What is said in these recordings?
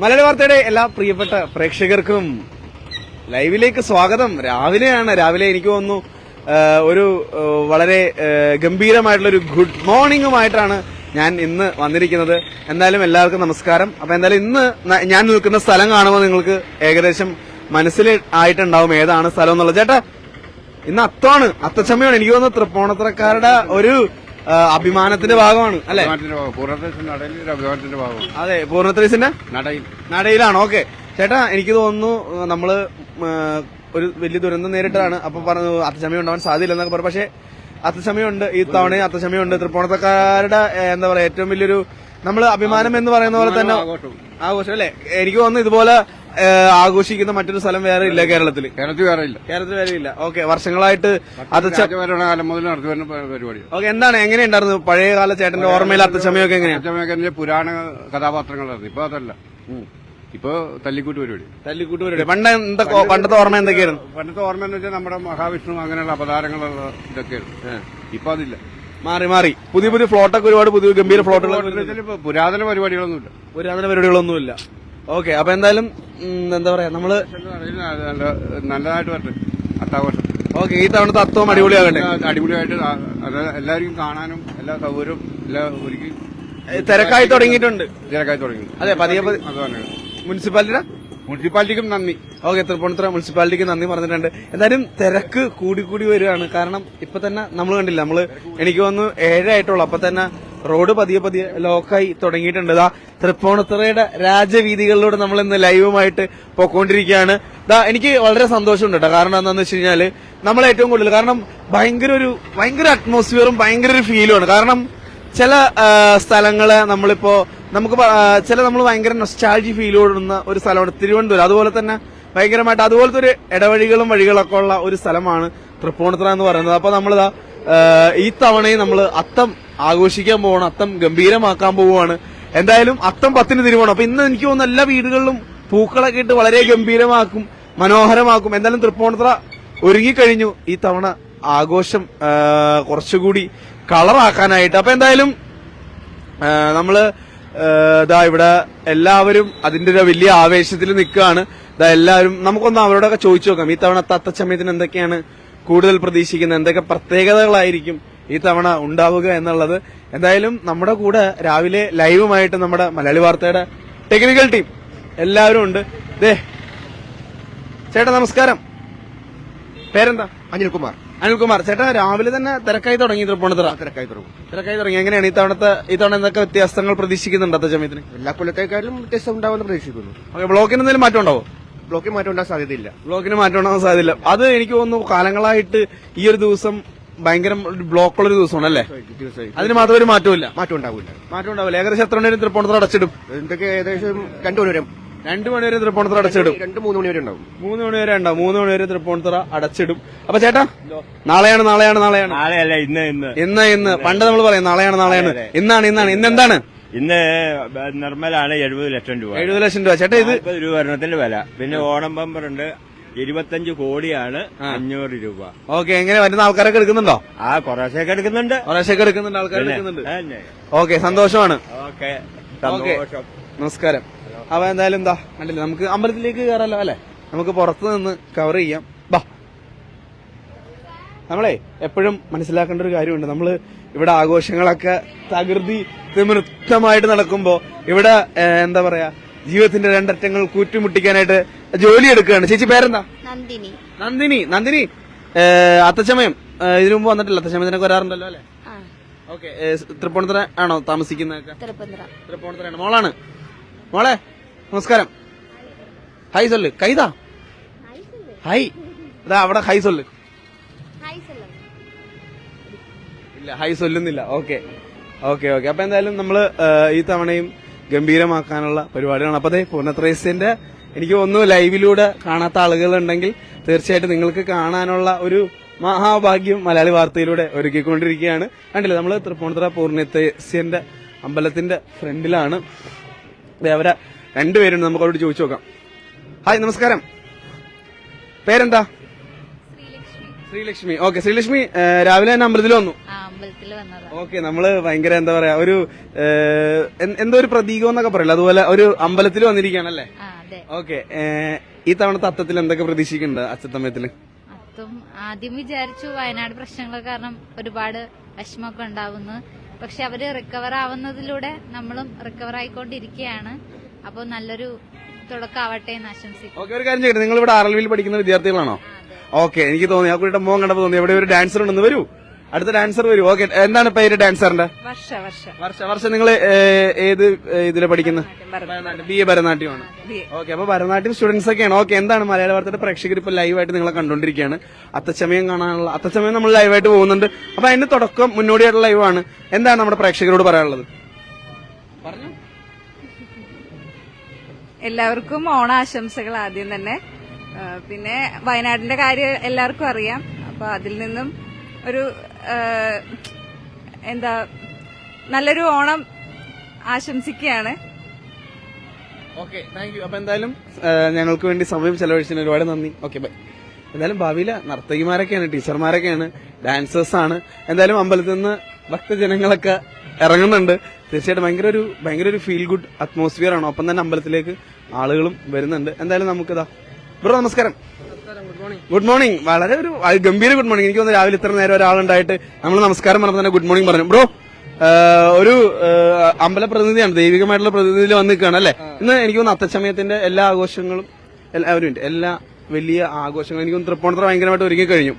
മലയാളി വാർത്തയുടെ എല്ലാ പ്രിയപ്പെട്ട പ്രേക്ഷകർക്കും ലൈവിലേക്ക് സ്വാഗതം. രാവിലെ എനിക്ക് തോന്നുന്നു ഒരു വളരെ ഗംഭീരമായിട്ടുള്ള ഒരു ഗുഡ് മോർണിംഗുമായിട്ടാണ് ഞാൻ ഇന്ന് വന്നിരിക്കുന്നത്. എന്തായാലും എല്ലാവർക്കും നമസ്കാരം. അപ്പൊ എന്തായാലും ഇന്ന് ഞാൻ നിൽക്കുന്ന സ്ഥലം കാണുമ്പോൾ നിങ്ങൾക്ക് ഏകദേശം മനസ്സിൽ ആയിട്ടുണ്ടാവും ഏതാണ് സ്ഥലം എന്നുള്ളത്. ചേട്ടാ, ഇന്ന് അത്തച്ചമയാണ്. എനിക്ക് തോന്നുന്നു തൃപ്പൂണിത്തുറക്കാരുടെ ഒരു അഭിമാനത്തിന്റെ ഭാഗമാണ് അല്ലെ? അതെ, പൂർണ്ണത്രേസിന്റെ നടയിലാണ്. ഓക്കെ ചേട്ടാ, എനിക്ക് തോന്നുന്നു നമ്മള് ഒരു വലിയ ദുരന്തം നേരിട്ടാണ്. അപ്പൊ പറഞ്ഞു അത്തച്ചമയം ഉണ്ടാവാൻ സാധ്യതയില്ലെന്നൊക്കെ പറഞ്ഞു. പക്ഷെ അത്തച്ചമയമുണ്ട്, ഈ തവണ അത്തച്ചമയമുണ്ട്. തൃപ്പൂണിത്തുറക്കാരുടെ എന്താ പറയാ ഏറ്റവും വലിയൊരു നമ്മള് അഭിമാനം എന്ന് പറയുന്ന പോലെ തന്നെ ആഘോഷം അല്ലെ? എനിക്ക് തോന്നുന്നു ഇതുപോലെ ആഘോഷിക്കുന്ന മറ്റൊരു സ്ഥലം വേറെ ഇല്ല കേരളത്തിൽ വേറെ ഇല്ല. ഓക്കെ, വർഷങ്ങളായിട്ട് കാലം മുതൽ നടത്തി വരുന്ന പരിപാടി. ഓക്കെ, എന്താണ് എങ്ങനെയുണ്ടായിരുന്നു പഴയകാല ചേട്ടന്റെ ഓർമ്മയിൽ അത്തച്ചമയമൊക്കെ എങ്ങനെയാണ്? അത്തച്ചമയൊക്കെ പുരാണ കഥാപാത്രങ്ങളായിരുന്നു. ഇപ്പൊ അതല്ല, ഇപ്പൊ തല്ലിക്കൂട്ട് പരിപാടി. പണ്ടത്തെ ഓർമ്മ എന്തൊക്കെയായിരുന്നു? പണ്ടത്തെ ഓർമ്മ എന്ന് വെച്ചാൽ നമ്മുടെ മഹാവിഷ്ണു അങ്ങനെയുള്ള അവതാരങ്ങളുള്ള ഇതൊക്കെയായിരുന്നു. ഇപ്പൊ അതില്ല, മാറി പുതിയ ഫ്ലോട്ടൊക്കെ ഒരുപാട് പുതിയ ഗംഭീര ഫ്ലോട്ടുകൾ. പുരാതന പരിപാടികളൊന്നുമില്ല. ഓക്കെ, അപ്പൊ എന്തായാലും എന്താ പറയാ നമ്മള് നല്ലതായിട്ട് വരട്ടെ അത്താഘോഷം. ഓക്കെ, ഈ തവണത്തെ അത്തവും അടിപൊളിയാകട്ടെ. അടിപൊളിയായിട്ട് എല്ലാവർക്കും കാണാനും എല്ലാ സൗകര്യവും എല്ലാം ഒരുക്കി തിരക്കായി തുടങ്ങിയിട്ടുണ്ട്. അതെ, പതിയെ മുനിസിപ്പാലിറ്റിക്കും നന്ദി. ഓക്കെ, തൃപ്പൂണിത്തുറ മുനിസിപ്പാലിറ്റിക്ക് നന്ദി പറഞ്ഞിട്ടുണ്ട്. എന്തായാലും തിരക്ക് കൂടി വരികയാണ്. കാരണം ഇപ്പൊ തന്നെ നമ്മൾ കണ്ടില്ല, എനിക്ക് തോന്നുന്നു 7 ആയിട്ടുള്ളൂ. അപ്പൊ തന്നെ റോഡ് പതിയെ ലോക്കായി തുടങ്ങിയിട്ടുണ്ട്. തൃപ്പൂണിത്തുറയുടെ രാജവീതികളിലൂടെ നമ്മൾ ഇന്ന് ലൈവുമായിട്ട് പോയിക്കൊണ്ടിരിക്കുകയാണ്. എനിക്ക് വളരെ സന്തോഷമുണ്ട് കേട്ടോ. കാരണം എന്താണെന്ന് വെച്ച് കഴിഞ്ഞാല് നമ്മൾ ഏറ്റവും കൂടുതൽ കാരണം ഭയങ്കര അറ്റ്മോസ്ഫിയറും ഭയങ്കര ഒരു ഫീലുമാണ്. കാരണം ചില സ്ഥലങ്ങള് നമുക്ക് നമ്മൾ ഭയങ്കര നൊസ്റ്റാൾജി ഫീൽ കൊടുക്കുന്ന ഒരു സ്ഥലമാണ് തിരുവനന്തപുരം. അതുപോലെ തന്നെ ഭയങ്കരമായിട്ട് അതുപോലത്തെ ഒരു വഴികളൊക്കെ ഉള്ള ഒരു സ്ഥലമാണ് തൃപ്പൂണിത്തുറ എന്ന് പറയുന്നത്. അപ്പൊ നമ്മളിതാ ഈ തവണയും നമ്മൾ അത്തം ആഘോഷിക്കാൻ പോവാണ്, അത്തം ഗംഭീരമാക്കാൻ പോവുകയാണ്. എന്തായാലും അത്തം 10-ന് തിരുവോണം. അപ്പൊ ഇന്ന് എനിക്ക് തോന്നുന്നു എല്ലാ വീടുകളിലും പൂക്കളൊക്കെ ഇട്ട് വളരെ ഗംഭീരമാക്കും, മനോഹരമാക്കും. എന്തായാലും തൃപ്പൂണിത്തുറ ഒരുങ്ങിക്കഴിഞ്ഞു ഈ തവണ ആഘോഷം കുറച്ചുകൂടി കളറാക്കാനായിട്ട്. അപ്പൊ എന്തായാലും നമ്മള് ഇവിടെ എല്ലാവരും അതിന്റെ ഒരു വലിയ ആവേശത്തിൽ നിൽക്കുകയാണ്. എല്ലാവരും നമുക്കൊന്ന് അവരോടൊക്കെ ചോദിച്ചു നോക്കാം, ഈ തവണ അത്തച്ചമയത്തിന് എന്തൊക്കെയാണ് കൂടുതൽ പ്രതീക്ഷിക്കുന്നത്, എന്തൊക്കെ പ്രത്യേകതകളായിരിക്കും ഈ തവണ ഉണ്ടാവുക എന്നുള്ളത്. എന്തായാലും നമ്മുടെ കൂടെ രാവിലെ ലൈവുമായിട്ട് നമ്മുടെ മലയാളി വാർത്തയുടെ ടെക്നിക്കൽ ടീം എല്ലാവരും ഉണ്ട്. ചേട്ടാ നമസ്കാരം, പേരെന്താ? അനിൽകുമാർ. ചേട്ടാ, രാവിലെ തന്നെ തിരക്കായി തുടങ്ങി തൃപ്പൂണിത്തുറ. തിരക്കായി തുടങ്ങി. എങ്ങനെയാണ് ഈ തവണ എന്തൊക്കെ വ്യത്യാസങ്ങൾ പ്രതീക്ഷിക്കുന്നുണ്ട് അത്തച്ചമയത്തിന്? എല്ലാ കൊല്ലത്തേക്കാളും വ്യത്യാസം ഉണ്ടാവുമെന്ന് പ്രതീക്ഷിക്കുന്നു. ഓക്കെ, ബ്ലോക്കിന് എന്തെങ്കിലും മാറ്റം ഉണ്ടാവോ? ബ്ലോക്കിന് മാറ്റം ഉണ്ടാകാൻ സാധ്യതയില്ല. അത് എനിക്ക് തോന്നുന്നു കാലങ്ങളായിട്ട് ഈ ഒരു ദിവസം ഭയങ്കര ബ്ലോക്കുള്ളൊരു ദിവസമാണ് അല്ലേ? അതിന് മാത്രം ഒരു മാറ്റം ഉണ്ടാവില്ല. ഏകദേശം എത്ര മണി വരെ തൃപ്പൂണിത്തുറ അടച്ചിടും? ഏകദേശം 2 മണി വരെ. 2 മണി വരെ തൃപ്പൂണിത്തുറ അടച്ചിടും. 3 മണി വരെ ഉണ്ടാവും. 3 മണി വരെ തൃപ്പൂണിത്തുറ അടച്ചിടും. അപ്പൊ ചേട്ടാ, നാളെയാണ്. നാളെയല്ല, ഇന്ന് പണ്ട് നമ്മൾ പറയും നാളെയാണ്. ഇന്നെന്താണ്? ഇന്ന് നിർമ്മലാണ് 70 ലക്ഷം രൂപ. 70 ലക്ഷം രൂപ. ചേട്ടാ, ഇത് 40 രൂപ ഒരെണ്ണത്തിന്റെ വില. പിന്നെ ഓണം ബമ്പറുണ്ട്, 25 കോടിയാണ് 500 രൂപ. ഓക്കെ, എങ്ങനെ വരുന്ന ആൾക്കാരൊക്കെ എടുക്കുന്നുണ്ടോ? കുറേശ്ശൊക്കെ എടുക്കുന്നുണ്ട്. ആൾക്കാർ എടുക്കുന്നുണ്ട്. ഓക്കെ, സന്തോഷമാണ്. ഓക്കെ, നമസ്കാരം. അപ്പൊ എന്തായാലും കണ്ടില്ല, നമുക്ക് അമ്പലത്തിലേക്ക് കയറാലോ അല്ലെ? നമുക്ക് പുറത്തു നിന്ന് കവർ ചെയ്യാം. നമ്മളെ എപ്പോഴും മനസ്സിലാക്കേണ്ട ഒരു കാര്യമുണ്ട്. നമ്മള് ഇവിടെ ആഘോഷങ്ങളൊക്കെ തകൃതി നൃത്തമായിട്ട് നടക്കുമ്പോ ഇവിടെ എന്താ പറയാ ജീവിതത്തിന്റെ രണ്ടറ്റങ്ങൾ കൂറ്റുമുട്ടിക്കാനായിട്ട് ജോലി എടുക്കുകയാണ്. ചേച്ചി പേരെന്താ? നന്ദിനി. അത്തച്ചമയം ഇതിനു മുമ്പ് വന്നിട്ടില്ല? അത്തച്ചമയത്തിനൊക്കെ വരാറുണ്ടല്ലോ അല്ലെ? ഓക്കെ, തൃപ്പൂണിത്തുറ ആണോ താമസിക്കുന്നത്? തൃപ്പൂണിത്തുറയാണ്. മോളെ നമസ്കാരം. ഹായ് സൊല്ല്. കൈതാ ഹായ്. അവിടെ ഹായ് സൊല്ല്. ഇല്ല, ഹായ് സൊല്ലുന്നില്ല. ഓക്കെ. അപ്പൊ എന്തായാലും നമ്മള് ഈ തവണയും ഗംഭീരമാക്കാനുള്ള പരിപാടികളാണ്. അപ്പൊ പൂർണ്ണത്രേസ്യന്റെ എനിക്ക് തോന്നുന്നു ലൈവിലൂടെ കാണാത്ത ആളുകളുണ്ടെങ്കിൽ തീർച്ചയായിട്ടും നിങ്ങൾക്ക് കാണാനുള്ള ഒരു മഹാഭാഗ്യം മലയാളി വാർത്തയിലൂടെ ഒരുക്കിക്കൊണ്ടിരിക്കുകയാണ്. കണ്ടില്ല, നമ്മള് തൃപ്പൂണിത്തുറ പൂർണ്ണത്രേസ്യന്റെ അമ്പലത്തിന്റെ ഫ്രണ്ടിലാണ്. അവരെ 2 പേരുണ്ട്, നമുക്ക് അവരോട് ചോദിച്ചു നോക്കാം. ഹായ്, നമസ്കാരം. പേരെന്താ? ശ്രീലക്ഷ്മി. ഓക്കെ, ശ്രീലക്ഷ്മി രാവിലെ തന്നെ അമ്പലത്തിൽ വന്നു. അമ്പലത്തിൽ വന്നതാ. ഓക്കെ, നമ്മള് ഭയങ്കര എന്താ പറയാ ഒരു എന്തോ ഒരു പ്രതീകം എന്നൊക്കെ പറയില്ല, അതുപോലെ ഒരു അമ്പലത്തിൽ വന്നിരിക്കുകയാണല്ലേ? ഓക്കെ, ഈ തവണത്തെ അത്തത്തിൽ എന്തൊക്കെ പ്രതീക്ഷിക്കുന്നുണ്ട് അച്ചത്തമ്മയത്തില്? അത്തും ആദ്യം വിചാരിച്ചു വയനാട് പ്രശ്നങ്ങൾ കാരണം ഒരുപാട് വിഷമമൊക്കെ ഉണ്ടാവുന്നു. പക്ഷെ അവര് റിക്കവർ ആവുന്നതിലൂടെ നമ്മളും റിക്കവർ ആയിക്കൊണ്ടിരിക്കുകയാണ്. അപ്പൊ നല്ലൊരു തുടക്കമാവട്ടെ എന്ന് ആശംസിക്കും. ഓക്കെ, ഒരു കാര്യം ചെയ്യട്ടെ, നിങ്ങൾ ഇവിടെ RLVയിൽ പഠിക്കുന്ന വിദ്യാർത്ഥികളാണോ? ഓക്കെ, എനിക്ക് തോന്നി ആ കുട്ടിയുടെ മോൻ കണ്ടപ്പോ തോന്നി എവിടെ ഒരു ഡാൻസർ ഉണ്ടെന്ന്. വരൂ, അടുത്ത ഡാൻസർ വരൂ. ഓക്കെ, എന്താണ് പേര് ഡാൻസറിന്റെ? വർഷ. നിങ്ങൾ ഏത് ഇതിലെ പഠിക്കുന്നത്? BA ഭരതനാട്യമാണ്. ഓക്കെ, അപ്പൊ ഭരതനാട്യം സ്റ്റുഡൻസ് ഒക്കെയാണ്. ഓക്കെ, എന്താണ് മലയാള വാർത്തയുടെ പ്രേക്ഷകർ ഇപ്പൊ ലൈവായിട്ട് നിങ്ങളെ കണ്ടോണ്ടിരിക്കുകയാണ്. അത്തച്ചമയം കാണാനുള്ള അത്തച്ചമയം നമ്മൾ ലൈവായിട്ട് പോകുന്നുണ്ട്. അപ്പൊ അതിന്റെ തുടക്കം മുന്നോടിയായിട്ടുള്ള ലൈവാണ്. എന്താണ് നമ്മുടെ പ്രേക്ഷകരോട് പറയാനുള്ളത്? പറഞ്ഞു. എല്ലാവർക്കും ഓണാശംസകൾ ആദ്യം തന്നെ. പിന്നെ വയനാടിന്റെ കാര്യം എല്ലാവർക്കും അറിയാം. അപ്പൊ അതിൽ നിന്നും ഒരു നല്ലൊരു ഓണം ആശംസിക്കുകയാണ്. Okay, thank you. അപ്പൊ എന്തായാലും ഞങ്ങൾക്ക് വേണ്ടി സമയം ചെലവഴിച്ചതിന് ഒരുപാട് നന്ദി. Okay, bye. എന്തായാലും ഭാവിയിലെ നർത്തകിമാരൊക്കെയാണ്, ടീച്ചർമാരൊക്കെയാണ്, ഡാൻസേഴ്സ് ആണ്. എന്തായാലും അമ്പലത്തിൽ നിന്ന് ഭക്തജനങ്ങളൊക്കെ ഇറങ്ങുന്നുണ്ട്. തീർച്ചയായിട്ടും ഭയങ്കര ഒരു ഫീൽ ഗുഡ് അറ്റ്മോസ്ഫിയർ ആണ്. ഒപ്പം തന്നെ അമ്പലത്തിലേക്ക് ആളുകളും വരുന്നുണ്ട്. എന്തായാലും നമുക്കിതാ ബ്രോ, നമസ്കാരം. Good morning. വളരെ ഒരു ഗംഭീര ഗുഡ് മോർണിംഗ്. എനിക്ക് തോന്നുന്നു രാവിലെ ഇത്ര നേരം ഒരാളുണ്ടായിട്ട് നമ്മൾ നമസ്കാരം പറഞ്ഞപ്പോൾ തന്നെ ഗുഡ് മോർണിംഗ് പറഞ്ഞു. ബ്രോ, ഒരു അമ്പല പ്രതിനിധിയാണ്, ദൈവികമായിട്ടുള്ള പ്രതിനിധിയിൽ വന്ന് നിൽക്കുകയാണ് അല്ലെ? ഇന്ന് എനിക്ക് തോന്നുന്നു അത്തച്ചമയത്തിന്റെ എല്ലാ ആഘോഷങ്ങളും എല്ലാ വലിയ ആഘോഷങ്ങളും എനിക്ക് തോന്നുന്നു തൃപ്പൂണിത്തുറ ഭയങ്കരമായിട്ട് ഒരുങ്ങി കഴിഞ്ഞു.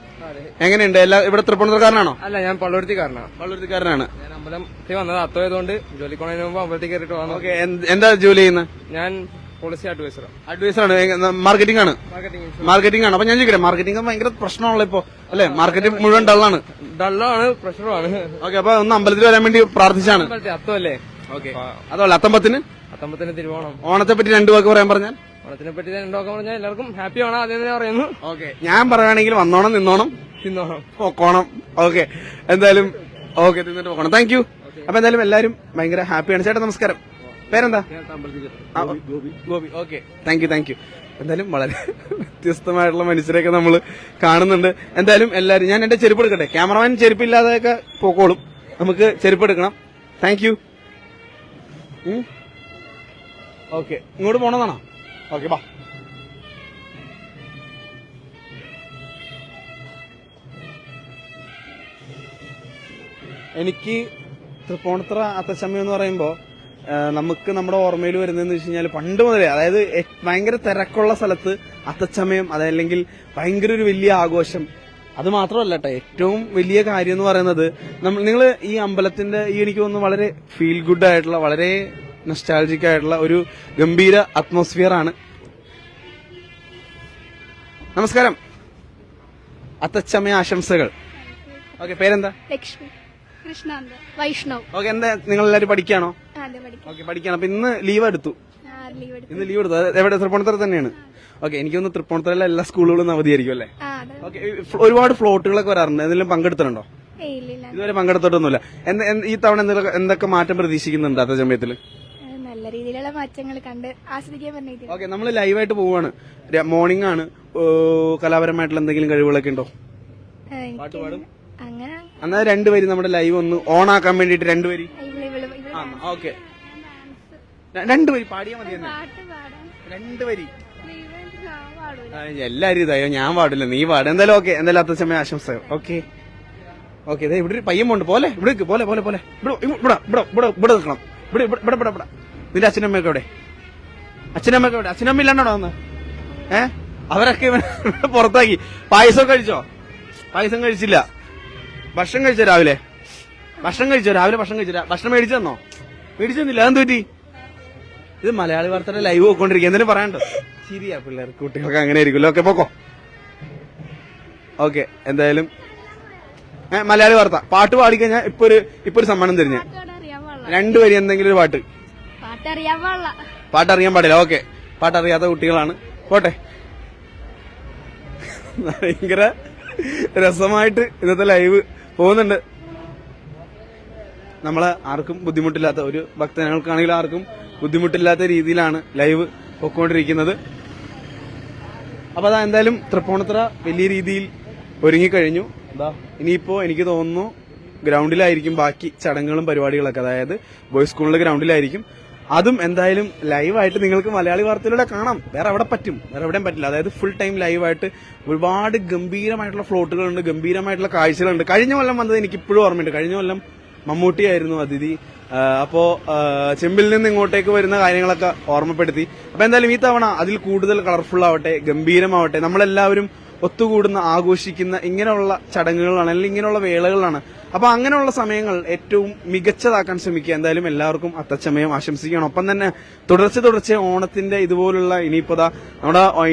എങ്ങനെയുണ്ട്? ഇവിടെ തൃപ്പൂണിത്തുറക്കാരനാണോ? അല്ല, ഞാൻ പള്ളുരുത്തിക്കാരനാണ്. ഞാൻ അമ്പലത്തിൽ വന്നത് അത്തോയതുകൊണ്ട് ജോലിക്ക് പോകുന്നതിന് മുമ്പ് അമ്പലത്തിൽ കയറിയിട്ട് വന്നു. ഓക്കെ, എന്താ ജോലി ചെയ്യുന്നത്? ഞാൻ പോളിസി അഡ്വൈസർ ആണ്. മാർക്കറ്റിംഗ് ആണ്. അപ്പൊ ഞാൻ ചോദിക്കട്ടെ, മാർക്കറ്റിംഗ് ഭയങ്കര പ്രശ്നമാണല്ലോ ഇപ്പൊ അല്ലെ? മാർക്കറ്റിംഗ് മുഴുവൻ ഡള്ളാണ്, പ്രഷറുമാണ്. ഓക്കെ, അപ്പൊ ഒന്ന് അമ്പലത്തിൽ വരാൻ വേണ്ടി പ്രാർത്ഥിച്ചാണ്. അത്തമല്ലേ? ഓക്കെ, അതല്ല അത്തമ്പത്തിന് തിരുവോണം. ഓണത്തെ പറ്റി രണ്ടു വാക്ക് പറയാൻ പറഞ്ഞാൽ? ഓണത്തിനെ പറ്റി രണ്ടൊക്കെ പറഞ്ഞാൽ എല്ലാവർക്കും ഹാപ്പി ഓണം ആദ്യം തന്നെ പറയുന്നു. ഓക്കെ, ഞാൻ പറയുകയാണെങ്കിൽ വന്നോണം, നിന്നോണം, പോക്കോണം. ഓക്കെ, എന്തായാലും ഓക്കെ, തിന്നിട്ട് പോകണം. Thank you. അപ്പൊ എന്തായാലും എല്ലാരും ഭയങ്കര ഹാപ്പിയാണ്. ചേട്ടാ നമസ്കാരം, പേരെന്താ? ഗോപി. Okay, thank you. എന്തായാലും വളരെ വ്യത്യസ്തമായിട്ടുള്ള മനുഷ്യരെയൊക്കെ നമ്മൾ കാണുന്നുണ്ട്. എന്തായാലും എല്ലാരും, ഞാൻ എന്റെ ചെരുപ്പ് എടുക്കട്ടെ, ക്യാമറമാൻ ചെരുപ്പില്ലാതെയൊക്കെ പോക്കോളും, നമുക്ക് ചെരുപ്പ് എടുക്കണം. Thank you. ഓക്കെ, ഇങ്ങോട്ട് പോണെന്നാണോ? ഓക്കെ, ബാ. എനിക്ക് തൃപ്പൂണിത്തുറ അത്തച്ചമയം എന്ന് പറയുമ്പോൾ നമുക്ക് നമ്മുടെ ഓർമ്മയിൽ വരുന്നതെന്ന് വെച്ച് കഴിഞ്ഞാൽ പണ്ട് മുതലേ, അതായത് ഭയങ്കര തിരക്കുള്ള സ്ഥലത്ത് അത്തച്ചമയം, അതല്ലെങ്കിൽ ഭയങ്കര ഒരു വലിയ ആഘോഷം. അത് മാത്രമല്ല കേട്ടോ, ഏറ്റവും വലിയ കാര്യം എന്ന് പറയുന്നത് നിങ്ങൾ ഈ അമ്പലത്തിന്റെ എനിക്ക് തോന്നുന്നു വളരെ ഫീൽ ഗുഡ് ആയിട്ടുള്ള, വളരെ നൊസ്റ്റാൾജിക് ആയിട്ടുള്ള ഒരു ഗംഭീര അറ്റ്മോസ്ഫിയർ ആണ്. നമസ്കാരം. അത്തച്ചമയ ആശംസകൾ. ഓക്കെ, പേരെന്താ? ലക്ഷ്മി. കൃഷ്ണാന്ത. വൈഷ്ണവ്. ഓക്കെ, എന്താ നിങ്ങൾ എല്ലാവരും പഠിക്കാണോ? ഓക്കെ, പഠിക്കണം. അപ്പൊ ഇന്ന് ലീവ് എടുത്തു. എവിടെ? തൃപ്പൂണിത്തുറ തന്നെയാണ്. ഓക്കെ, എനിക്കൊന്ന് തൃപ്പൂണിത്തുറയിലെ എല്ലാ സ്കൂളുകളും അവധിയായിരിക്കും അല്ലേ? ഓക്കെ, ഒരുപാട് ഫ്ലോട്ടുകളൊക്കെ വരാറുണ്ട്. എന്തെങ്കിലും പങ്കെടുത്തിട്ടുണ്ടോ? ഇതുവരെ പങ്കെടുത്തിട്ടൊന്നുമില്ല. ഈ തവണ എന്തൊക്കെ മാറ്റം പ്രതീക്ഷിക്കുന്നുണ്ട് അത്തച്ചമയത്തില്? നല്ല രീതിയിലുള്ള മാറ്റങ്ങൾ കണ്ട് ആസ്വദിക്കാൻ പറ്റും. ഓക്കെ, നമ്മൾ ലൈവായിട്ട് പോവാണ്. മോർണിംഗ് ആണ്. കലാപരമായിട്ടുള്ള എന്തെങ്കിലും കഴിവുകളൊക്കെ ഉണ്ടോ? പാട്ട് പാടും. എന്നാൽ രണ്ടുപേരും നമ്മുടെ ലൈവ് ഒന്ന് ഓൺ ആക്കാൻ വേണ്ടിട്ട് രണ്ടുപേരും. ഓക്കെ, രണ്ടുപേരും പാടിയാ മതി. രണ്ടുപേരും എല്ലാരും ഇതായോ? ഞാൻ പാടില്ല, നീ പാട്. എന്തായാലും ഓക്കെ, എന്തായാലും അത്തച്ചമയ ആശംസകൾ. ഓക്കെ, ഇവിടെ ഒരു പയ്യൻ പോണ്ട്. പോലെ ഇവിടെ നിൽക്കണം. ഇവിടെ നിന്റെ അച്ഛനമ്മയൊക്കെ എവിടെ? അച്ഛനമ്മ ഇല്ലാണ്ടോ വന്ന്? അവരൊക്കെ പുറത്താക്കി. പായസം കഴിച്ചോ? പായസം കഴിച്ചില്ല. ഭക്ഷണം കഴിച്ചോ? രാവിലെ ഭക്ഷണം കഴിച്ചോ? ഭക്ഷണം മേടിച്ചു തന്നോ? മേടിച്ചു തന്നില്ല. അതെന്ത് പറ്റി? ഇത് മലയാളി വാർത്തയുടെ ലൈവ് പോയിക്കൊണ്ടിരിക്കുക. എന്തിനും പറയാണ്ടോ? ശരിയാ, പിള്ളേർക്ക് കുട്ടികൾക്ക് അങ്ങനെ ആയിരിക്കുമല്ലോ. ഓക്കെ, പോക്കോ. ഓക്കെ, എന്തായാലും മലയാളി വാർത്ത പാട്ട് പാടിക്കഴിഞ്ഞാൽ ഇപ്പൊ ഒരു സമ്മാനം തരുന്ന രണ്ടുപേരും എന്തെങ്കിലും ഒരു പാട്ട് അറിയാൻ പാടില്ല. ഓക്കെ, പാട്ടറിയാത്ത കുട്ടികളാണ്. പോട്ടെ. ഭയങ്കര രസമായിട്ട് ഇന്നത്തെ ലൈവ് പോകുന്നുണ്ട്. നമ്മളെ ആർക്കും ബുദ്ധിമുട്ടില്ലാത്ത, ഒരു ഭക്തജനങ്ങൾക്കാണെങ്കിലും ആർക്കും ബുദ്ധിമുട്ടില്ലാത്ത രീതിയിലാണ് ലൈവ് പൊയ്ക്കൊണ്ടിരിക്കുന്നത്. അപ്പൊ അതാ എന്തായാലും തൃപ്പൂണിത്തുറ വലിയ രീതിയിൽ ഒരുങ്ങിക്കഴിഞ്ഞു. ഇനിയിപ്പോ എനിക്ക് തോന്നുന്നു ഗ്രൗണ്ടിലായിരിക്കും ബാക്കി ചടങ്ങുകളും പരിപാടികളൊക്കെ. അതായത് ബോയ്സ് സ്കൂളിലെ ഗ്രൗണ്ടിലായിരിക്കും. അതും എന്തായാലും ലൈവായിട്ട് നിങ്ങൾക്ക് മലയാളി വാർത്തയിലൂടെ കാണാം. വേറെ എവിടെ പറ്റും? വേറെ എവിടെയും പറ്റില്ല. അതായത് ഫുൾ ടൈം ലൈവായിട്ട് ഒരുപാട് ഗംഭീരമായിട്ടുള്ള ഫ്ലോട്ടുകളുണ്ട്, ഗംഭീരമായിട്ടുള്ള കാഴ്ചകളുണ്ട്. കഴിഞ്ഞ കൊല്ലം വന്നത് എനിക്ക് ഇപ്പോഴും ഓർമ്മയുണ്ട്. കഴിഞ്ഞ കൊല്ലം മമ്മൂട്ടിയായിരുന്നു അതിഥി. അപ്പോ ചെമ്പിൽ നിന്ന് ഇങ്ങോട്ടേക്ക് വരുന്ന കാര്യങ്ങളൊക്കെ ഓർമ്മപ്പെടുത്തി. അപ്പൊ എന്തായാലും ഈ തവണ അതിൽ കൂടുതൽ കളർഫുൾ ആവട്ടെ, ഗംഭീരമാവട്ടെ. നമ്മളെല്ലാവരും ഒത്തുകൂടുന്ന, ആഘോഷിക്കുന്ന ഇങ്ങനെയുള്ള ചടങ്ങുകളാണ്, അല്ലെങ്കിൽ ഇങ്ങനെയുള്ള വേളകളാണ്. അപ്പൊ അങ്ങനെയുള്ള സമയങ്ങൾ ഏറ്റവും മികച്ചതാക്കാൻ ശ്രമിക്കുക. എന്തായാലും എല്ലാവർക്കും അത്തച്ചമയം ആശംസിക്കണം. ഒപ്പം തന്നെ തുടർച്ച ഓണത്തിന്റെ ഇതുപോലുള്ള ഇനിയിപ്പോ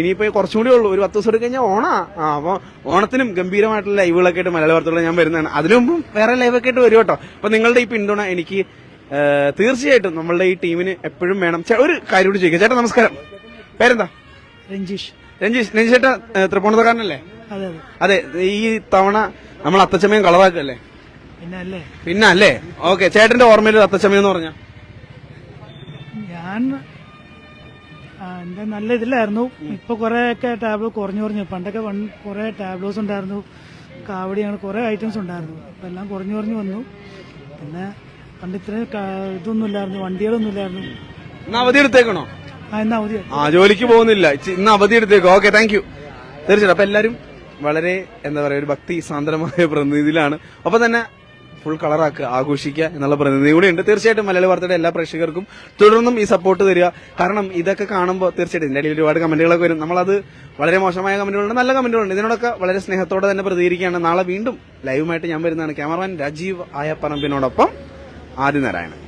ഇനിയിപ്പോ കുറച്ചും കൂടി ഉള്ളൂ, ഒരു 10 ദിവസം എടുത്ത് കഴിഞ്ഞാൽ ഓണാ. അപ്പൊ ഓണത്തിനും ഗംഭീരമായിട്ടുള്ള ലൈവുകളൊക്കെ ആയിട്ട് മലയാള വാർത്തകൾ ഞാൻ വരുന്നതാണ്. അതിനു മുമ്പും വേറെ ലൈവൊക്കെ ആയിട്ട് വരും കേട്ടോ. അപ്പൊ നിങ്ങളുടെ ഈ പിന്തുണ എനിക്ക് തീർച്ചയായിട്ടും നമ്മളുടെ ഈ ടീമിന് എപ്പോഴും വേണം. ഒരു കാര്യം കൂടി ചോദിക്കാം. ചേട്ടാ നമസ്കാരം, പേരെന്താ? രഞ്ജീഷ് ചേട്ടാ തൃപ്പൂണിത്തുറക്കാരനല്ലേ? അതെ. ഈ തവണ നമ്മൾ അത്തച്ചമയം കളറാക്കല്ലേ? പിന്നെ അല്ലേ? ഓക്കെ. ചേട്ടന്റെ ഓർമ്മയിൽ അത്തച്ചമയം എന്ന് പറഞ്ഞ ഞാൻ എന്താ നല്ല ഇതിലായിരുന്നു. ഇപ്പൊ കുറെ ഒക്കെ ടാബ്ലോ കുറഞ്ഞു. പണ്ടൊക്കെ കുറെ ടാബ്ലോസ് ഉണ്ടായിരുന്നു, കാവടി, അങ്ങനെ കുറെ ഐറ്റംസ് ഉണ്ടായിരുന്നു. ഇപ്പൊ എല്ലാം കുറഞ്ഞു വന്നു. പിന്നെ പണ്ട് ഇത്രയും ഇതൊന്നും ഇല്ലായിരുന്നു, വണ്ടികളൊന്നും ഇല്ലായിരുന്നു. ഇന്ന് അവധി എടുത്തേക്കണോ? ഇന്ന് അവധി. ജോലിക്ക് പോകുന്നില്ല, ഇന്ന് അവധി എടുത്തേക്കോ. Okay, thank U. തീർച്ചയായിട്ടും. അപ്പൊ എല്ലാരും വളരെ എന്താ പറയാ, ഒരു ഭക്തി സാന്ദ്രമായ പ്രതിനിധിയിലാണ്. അപ്പൊ തന്നെ ഫുൾ കളറാക്കുക, ആഘോഷിക്കുക എന്നുള്ള പ്രതിനിധി കൂടി ഉണ്ട്. തീർച്ചയായിട്ടും മലയാള വാർത്തയുടെ എല്ലാ പ്രേക്ഷകർക്കും തുടർന്നും ഈ സപ്പോർട്ട് തരിക. കാരണം ഇതൊക്കെ കാണുമ്പോൾ തീർച്ചയായിട്ടും ഇതിന്റെ ഇടയിൽ ഒരുപാട് കമന്റുകളൊക്കെ വരും. നമ്മളത് വളരെ മോശമായ കമന്റുകളുണ്ട്, നല്ല കമന്റുകളുണ്ട്. ഇതിനോടൊക്കെ വളരെ സ്നേഹത്തോടെ തന്നെ പ്രതികരിക്കുകയാണ്. നാളെ വീണ്ടും ലൈവുമായിട്ട് ഞാൻ വരുന്നതാണ്. ക്യാമറമാൻ രാജീവ് ആയപ്പറമ്പിനോടൊപ്പം ആദിനാരായണൻ.